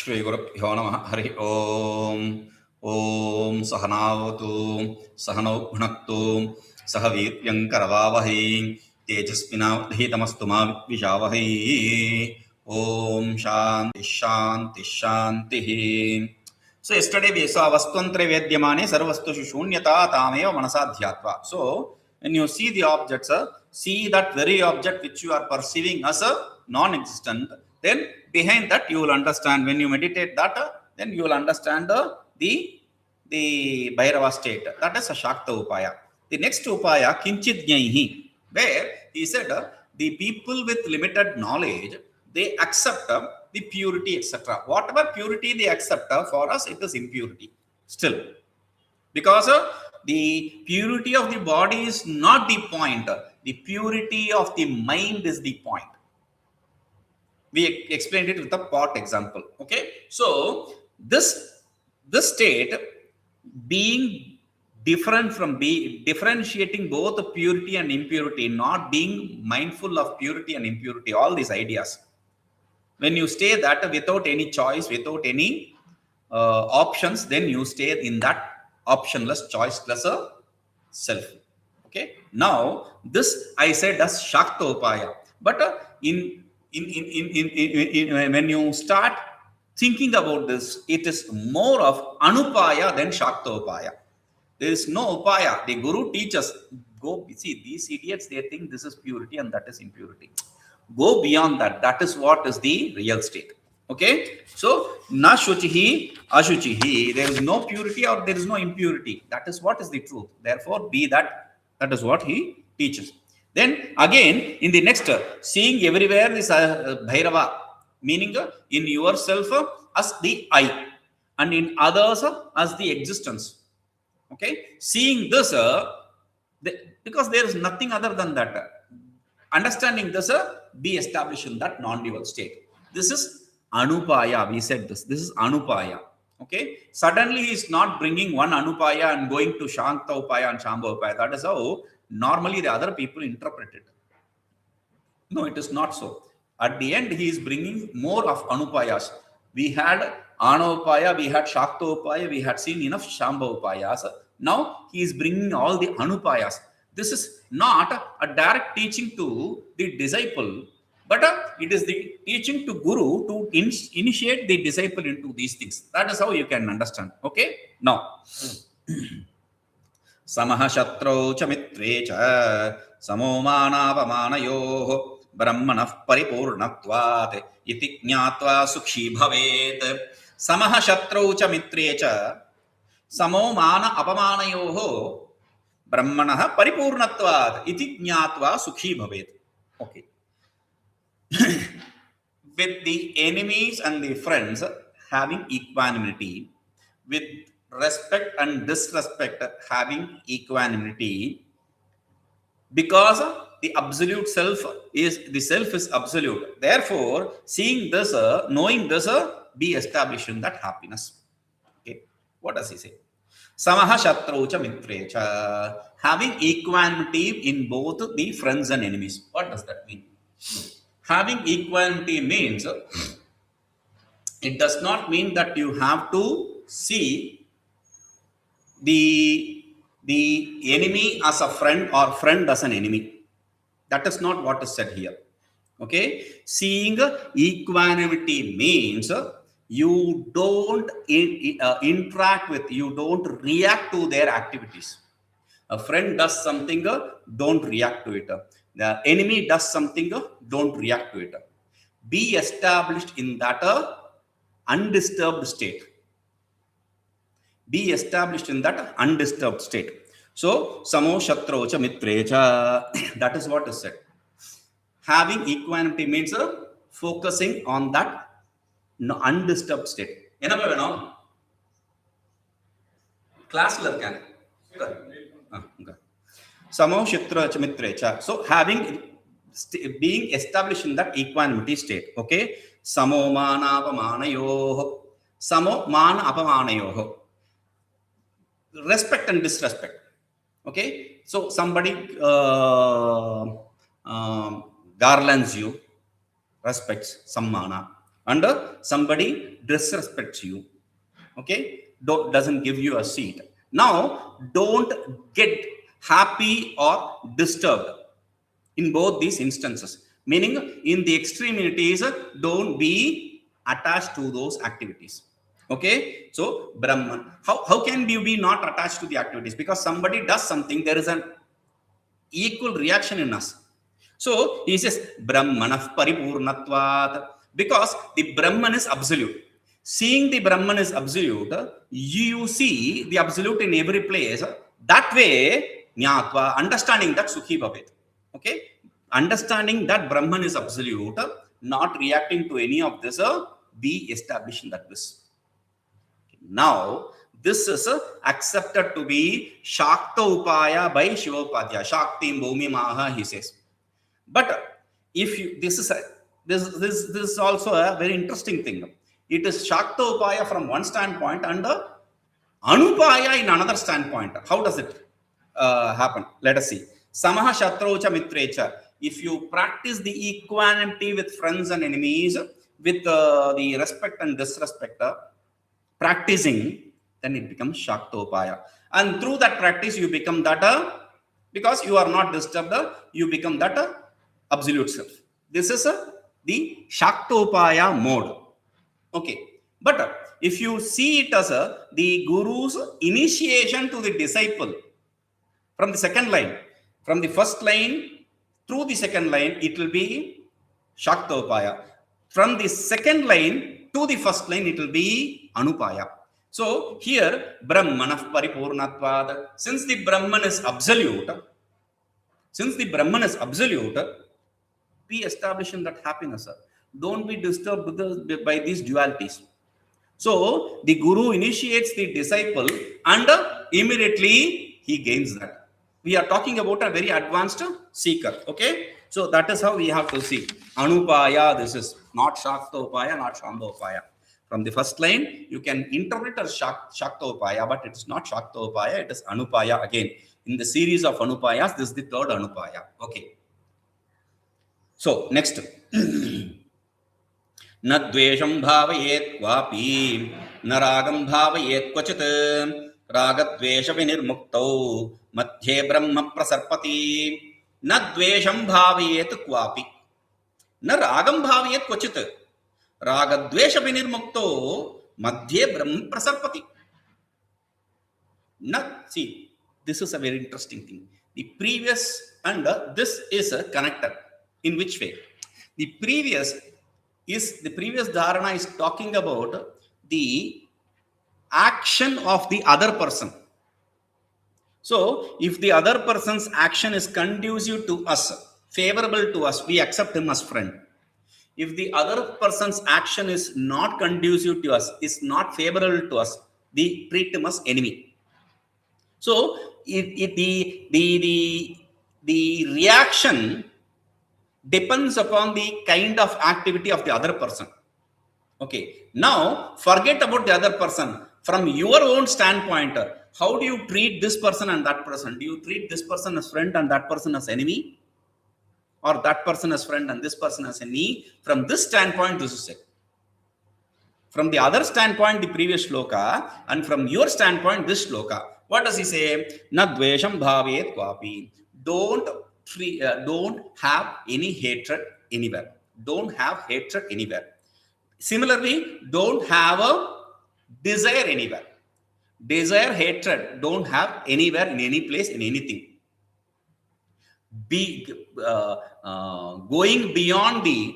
Shri Gurubhyo Namaha Hari Om. Om Sahanavatu Sahanau Bhunaktu Sahaviryaṃ Karavāvahi Tejasvinavdhitamastu ma Vishavahi. Om Shanti Shanti Shanti. So yesterday we saw Vastvantre Vedyamane Sarvastu Shunyata Tameva Manasadhyatva. So when you see the objects, see that very object which you are perceiving as a non-existent, then behind that you will understand. When you meditate that, then you will understand the bhairava state. That is a śatrau upaya. The next upaya, kinchidnyaihi, where he said the people with limited knowledge, they accept the purity, etc. Whatever purity they accept, for us it is impurity still. Because the purity of the body is not the point. The purity of the mind is the point. We explained it with a pot example. Okay. So this state being different from differentiating both the purity and impurity, not being mindful of purity and impurity, all these ideas. When you stay that without any choice, without any options, then you stay in that optionless, choiceless self. Okay. Now this I said as śatrau upaya, but when you start thinking about this, it is more of anupaya than śatrau upaya. There is no upaya. The Guru teaches, go see these idiots, they think this is purity and that is impurity. Go beyond that. That is what is the real state. Okay. So na shuchihi ashuchihi. There is no purity or there is no impurity. That is what is the truth. Therefore, be that. That is what he teaches. Then again, in the next, seeing everywhere is bhairava, meaning in yourself as the I, and in others as the existence. Okay, seeing this, because there is nothing other than that. Understanding this, be established in that non-dual state. This is anupaya. We said this. This is anupaya. Okay, suddenly he is not bringing one anupaya and going to śatrau upaya and śambhava upaya. That is how normally the other people interpret it. No, it is not so. At the end, he is bringing more of anupayas. We had ānavapaya, we had śatrau upaya, we had seen enough śambhava upayas. Now he is bringing all the anupayas. This is not a direct teaching to the disciple, but it is the teaching to Guru to initiate the disciple into these things. That is how you can understand. Okay? Now, samaḥ śatrau ca mitre ca samo mānāvamānayoḥ brahmaṇaḥ paripūrṇatvāditi jñātvā sukhī bhavet. Samaḥ śatrau ca mitre ca samo mānāvamānayoḥ brahmaṇaḥ paripūrṇatvāditi jñātvā sukhī bhavet. Okay. With the enemies and the friends having equanimity, with respect and disrespect having equanimity, because the absolute self is absolute. Therefore, seeing this, knowing this, be established in that happiness. Okay, what does he say? Samaḥ śatrau ca mitre ca, having equanimity in both the friends and enemies. What does that mean? Having equanimity means, it does not mean that you have to see the enemy as a friend or friend as an enemy. That is not what is said here. Okay, seeing equanimity means you don't interact with, you don't react to their activities. A friend does something, don't react to it. The enemy does something, don't react to it. Be established in that undisturbed state. Be established in that undisturbed state. So, samo śatrau ca mitre ca, that is what is said. Having equanimity means focusing on that undisturbed state. Enna venum? Class la irken. Samo śatrau ca mitre ca. So, being established in that equanimity state. Okay. Samo mānāvamānayoḥ. Samo mānāvamānayoḥ. Respect and disrespect. Okay. So, somebody garlands you, respects, sammana. and somebody disrespects you, okay, doesn't give you a seat. Now, don't get happy or disturbed in both these instances. Meaning, in the extremities, don't be attached to those activities. Okay, so Brahman. How can you be not attached to the activities? Because somebody does something, there is an equal reaction in us. So he says brahmaṇaḥ paripūrṇatvāditi, because the Brahman is absolute. Seeing the Brahman is absolute, you see the absolute in every place. That way, jñātvā, understanding that sukhī bhavet. Okay, understanding that Brahman is absolute, not reacting to any of this, be established in that bliss. Now, this is accepted to be śatrau upaya by Shivopadhyaya. Shaktim bhūmimāha, he says. But if you, this is also a very interesting thing. It is śatrau upaya from one standpoint and anupaya in another standpoint. How does it happen? Let us see. Samaḥ śatrau cha mitre cha. If you practice the equanimity with friends and enemies, with the respect and disrespect, practicing, then it becomes śatrau upaya. And through that practice, you become that, because you are not disturbed, you become that absolute self. This is the śatrau upaya mode. Okay. But if you see it as the guru's initiation to the disciple, from the second line, from the first line through the second line, it will be śatrau upaya. From the second line to the first line, it will be anupaya. So here, brahmaṇaḥ paripūrṇatvāditi. Since the Brahman is absolute, be established in that happiness. Don't be disturbed by these dualities. So the Guru initiates the disciple and immediately he gains that. We are talking about a very advanced seeker. Okay, so that is how we have to see. Anupaya, this is not śatrau upaya, not śambho upaya. From the first line, you can interpret as śatrau upaya, but it is not śatrau upaya, it is anupaya again. In the series of anupayas, this is the third anupaya. Okay. So, next. Na dveṣaṃ bhāvayet kvāpi, na rāgaṃ bhāvayet kvacit, rāgadveṣavinirmuktau, madhye brahma prasarpati. Na dveṣaṃ bhāvayet kvāpi, na rāgaṃ bhāvayet kvacit, rāgadveṣavinirmuktau, madhye brahma prasarpati. See, this is a very interesting thing. The previous and this is connected. In which way? The previous Dhāraṇā is talking about the action of the other person. So, if the other person's action is conducive to us, favorable to us, we accept him as friend. If the other person's action is not conducive to us, is not favorable to us, we treat him as enemy. So, the reaction depends upon the kind of activity of the other person. Okay. Now, forget about the other person. From your own standpoint, how do you treat this person and that person? Do you treat this person as friend and that person as enemy? Or that person as friend and this person as enemy? From this standpoint, this is it. From the other standpoint, the previous shloka, and from your standpoint, this shloka. What does he say? Na dveṣaṃ bhāvayet kvāpi. Don't have any hatred anywhere. Don't have hatred anywhere. Similarly, don't have a desire anywhere. Desire, hatred, don't have anywhere, in any place, in anything. Be going beyond the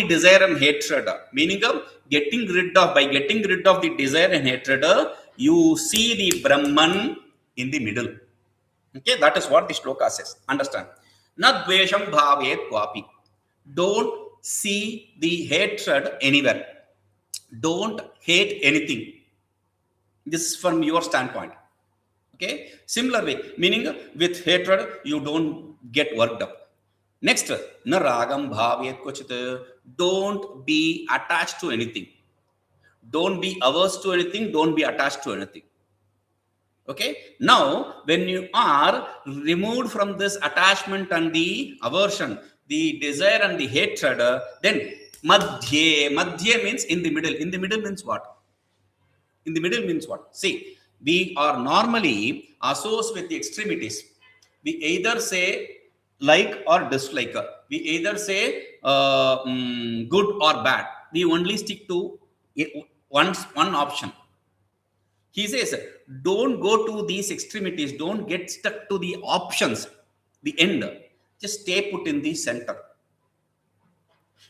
desire and hatred, meaning of getting rid of the desire and hatred, you see the Brahman in the middle. Okay, that is what the shloka says. Understand? Na dveṣaṃ bhāvayet kvāpi. Don't see the hatred anywhere. Don't hate anything. This is from your standpoint. Okay. Similar way, meaning with hatred, you don't get worked up. Next, na rāgaṃ bhāvayet kvacit. Don't be attached to anything. Don't be averse to anything. Don't be attached to anything. Okay. Now, when you are removed from this attachment and the aversion, the desire and the hatred, then madhye means in the middle. In the middle means what? In the middle means what? See, we are normally associated with the extremities. We either say like or dislike. We either say good or bad. We only stick to one option. He says, don't go to these extremities. Don't get stuck to the options, the end. Just stay put in the center.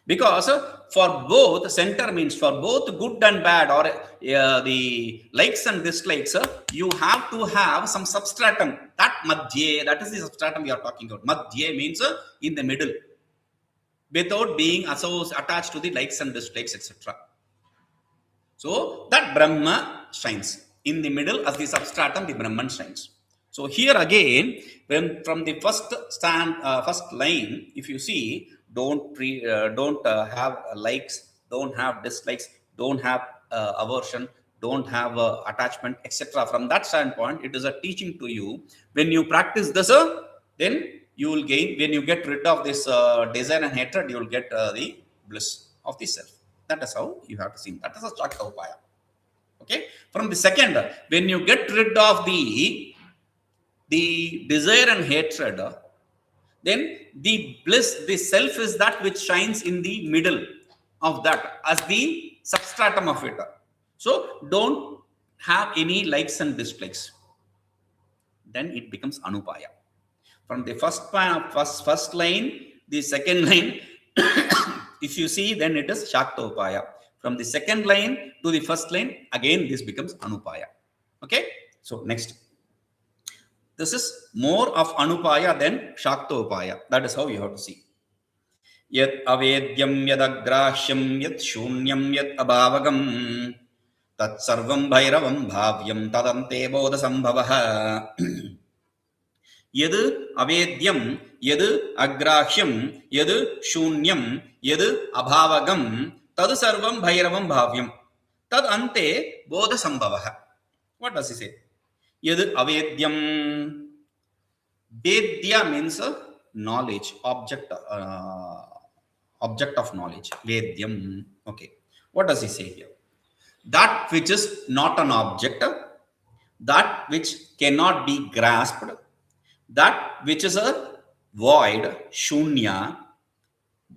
Because for both, center means for both good and bad, or the likes and dislikes, you have to have some substratum. That madhye, that is the substratum we are talking about. Madhye means in the middle, without being attached to the likes and dislikes, etc. So that Brahma shines. In the middle, as the substratum, the Brahman shines. So here again, when from the first line, if you see, don't have likes, don't have dislikes, don't have aversion, don't have attachment, etc. From that standpoint, it is a teaching to you. When you practice this, then you will gain. When you get rid of this desire and hatred, you will get the bliss of the self. That is how you have to see. That is a śatrau. Okay. From the second, when you get rid of the desire and hatred, then the bliss, the self is that which shines in the middle of that as the substratum of it. So don't have any likes and dislikes. Then it becomes anupaya. From the first line, the second line, if you see, then it is śatrau. From the second line to the first line, again this becomes anupaya. Okay. So next. This is more of anupaya than śatrau. That is how you have to see. Yadvedyaṃ, yadgrāhyaṃ, yacchūnyaṃ, yadabhāvagam, tatsarvaṃ, bhairavaṃ, bhavyam, tadante, bodhasaṃbhavaḥ. Yadvedyaṃ, yadgrāhyaṃ, yadchūnyaṃ, yadabhāvagam, tatsarvaṃ, bhairavaṃ, bhavyam, tadante, bodhasaṃbhavaḥ. What does he say? Yadvedyaṃ. Vedya means knowledge, object of knowledge. Vedyam. Okay. What does he say here? That which is not an object, that which cannot be grasped, that which is a void, shunya.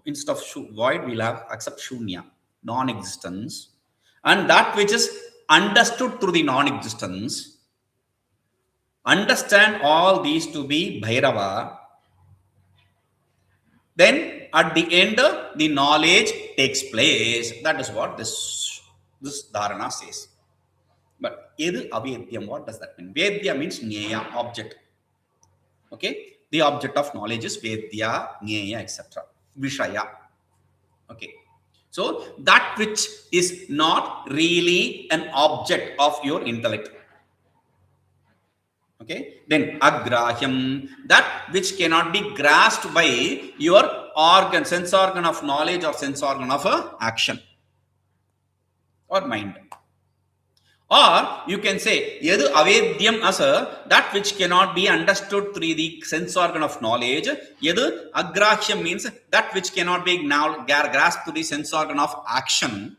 Instead of void, we'll have accept shunya, non-existence, and that which is understood through the non-existence. Understand all these to be bhairava. Then at the end, the knowledge takes place. That is what this Dhāraṇā says. But edu avedyam, what does that mean? Vedya means jñāya, object. Okay, the object of knowledge is vedya, jñāya, etc. Vishaya. Okay, so that which is not really an object of your intellect. Okay, then yadgrāhyaṃ, that which cannot be grasped by your organ, sense organ of knowledge or sense organ of action or mind. Or you can say yadu avedyam as that which cannot be understood through the sense organ of knowledge. Yadu yadgrāhyaṃ means that which cannot be now grasped through the sense organ of action.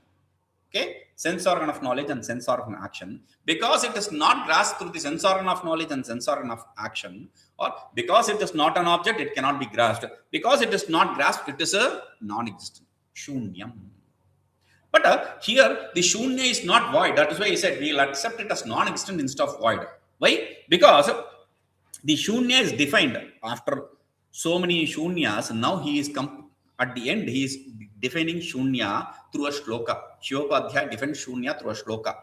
Okay, sense organ of knowledge and sense organ of action. Because it is not grasped through the sense organ of knowledge and sense organ of action, or because it is not an object, it cannot be grasped. Because it is not grasped, it is a non-existent. Shunyam. But here, the shunya is not void. That is why he said we will accept it as non-existent instead of void. Why? Because the shunya is defined after so many shunyas. Now he is at the end, he is defining shunya through a shloka. Shivopadhyaya defines shunya through a shloka.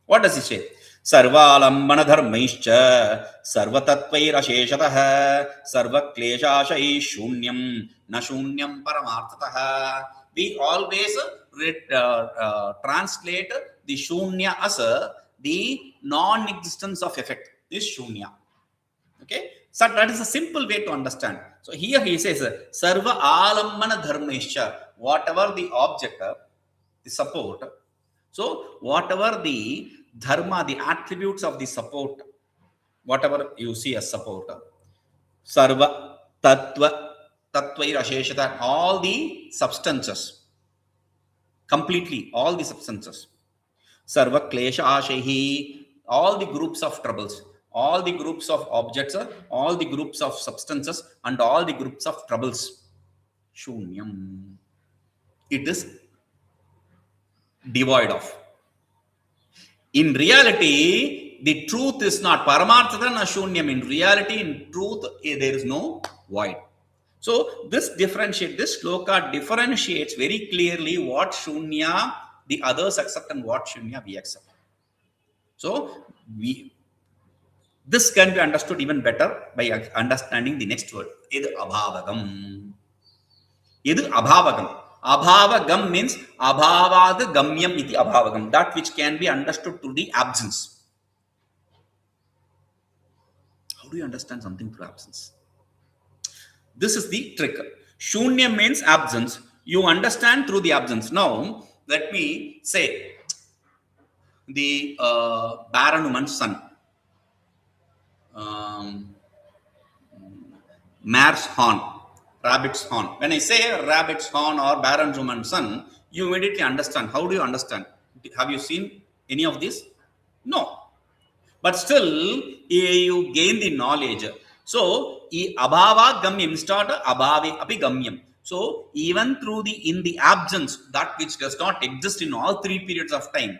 What does he say? Sarvalambana-dharmaischa sarvatatvairasheshatah sarvakleshashai shunyam na shunyam paramarthatah. We always translate the shunya as the non-existence of effect. This shunya. Okay, so that is a simple way to understand. So here he says sarva alambana dharmaischa, whatever the object, the support. So whatever the dharma, the attributes of the support, whatever you see as support, sarva tattva Tatvair asheshata, all the substances. Completely, all the substances. Sarva klesha ashehi, all the groups of troubles, all the groups of objects, all the groups of substances, and all the groups of troubles. Shunyam. It is devoid of. In reality, the truth is not paramarthata na shunyam. In reality, in truth, there is no void. So this shloka differentiates very clearly what shunya the others accept and what shunya we accept. So this can be understood even better by understanding the next word. Yadabhāvagam. Yadabhāvagam. Abhavagam means abhavad gamyam iti abhavagam. That which can be understood through the absence. How do you understand something through absence? This is the trick. Shunya means absence. You understand through the absence. Now, let me say the barren woman's son. Mare's horn, rabbit's horn. When I say rabbit's horn or barren woman's son, you immediately understand. How do you understand? Have you seen any of this? No. But still, you gain the knowledge. So, abhava gamyam instead abhave api gamyam. So, even through in the absence, that which does not exist in all three periods of time,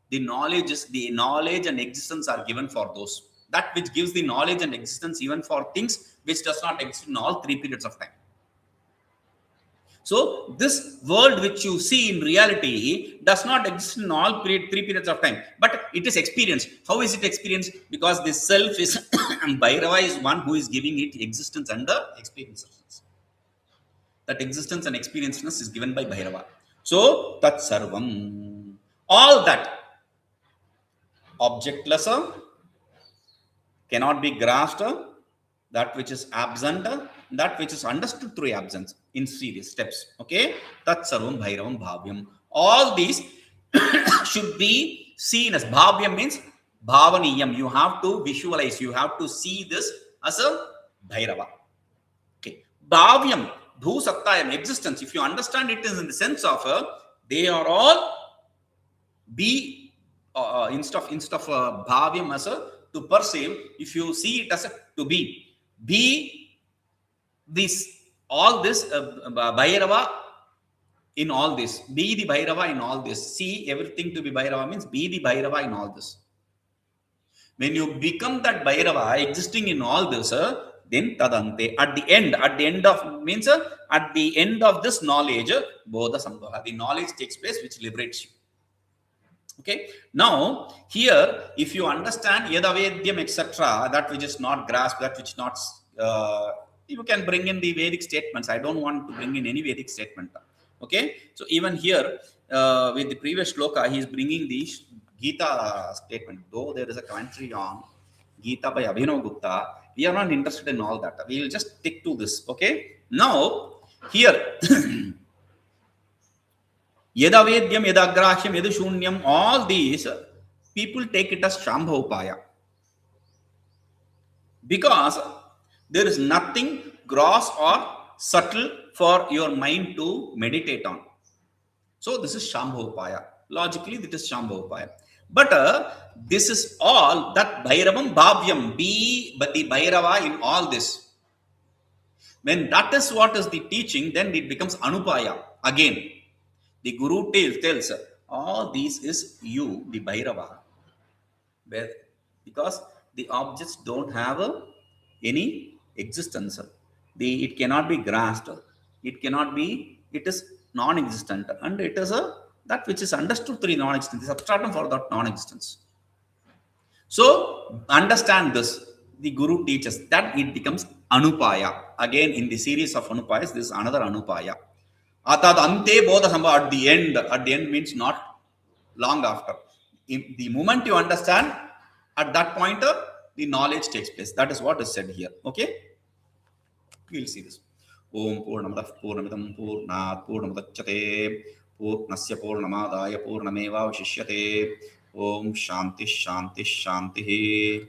the knowledge and existence are given for those. That which gives the knowledge and existence even for things which does not exist in all three periods of time. So, this world which you see in reality does not exist in all three periods of time, but it is experienced. How is it experienced? Because the self is, Bhairava is one who is giving it existence and the experience. That existence and experienceness is given by Bhairava. So, tatsarvaṃ. All that objectless, cannot be grasped, that which is absent, that which is understood through absence in serious steps. Okay? Tatsarvaṃ bhairavaṃ bhavyam. All these should be seen as bhavyam means bhavaniyam. You have to visualize, you have to see this as a bhairava. Okay. Bhavyam, bhu sattayam, existence. If you understand it is in the sense of they are all be instead of bhavyam as a to perceive, if you see it as a to be this, all this bhairava in all this, be the bhairava in all this. See everything to be bhairava means be the bhairava in all this. When you become that bhairava existing in all this, then tadante, at the end of means at the end of this knowledge, bodhasaṃbhavaḥ, the knowledge takes place which liberates you. Okay. Now, here, if you understand yadvedyaṃ, etc., that which is not grasped, that which not, you can bring in the Vedic statements. I don't want to bring in any Vedic statement. Okay. So, even here, with the previous shloka, he is bringing the Gita statement. Though there is a commentary on Gita by Abhinavagupta, we are not interested in all that. We will just stick to this. Okay. Now, here, yadvedyaṃ, yadgrāhyaṃ, yacchūnyaṃ, all these people take it as śatrau. Because there is nothing gross or subtle for your mind to meditate on. So this is śatrau. Logically, this is śatrau. But this is all that bhairavaṃ bhavyam, be but the bhairava in all this. When that is what is the teaching, then it becomes anupaya again. The Guru tells all these is you, the Bhairava. Because the objects don't have any existence. It cannot be grasped. It is non-existent. And it is that which is understood through non-existence. The substratum for that non-existence. So, understand this. The Guru teaches that it becomes anupaya. Again, in the series of anupayas, this is another anupaya. Tadante bodhasaṃbhavaḥ, at the end means not long after. The moment you understand, at that point, the knowledge takes place. That is what is said here. Okay? We will see this. Om purnamadah purnamidam purnat purnamudachyate purnasya purnamadaya purnameva vashishyate. Om shanti shanti shanti.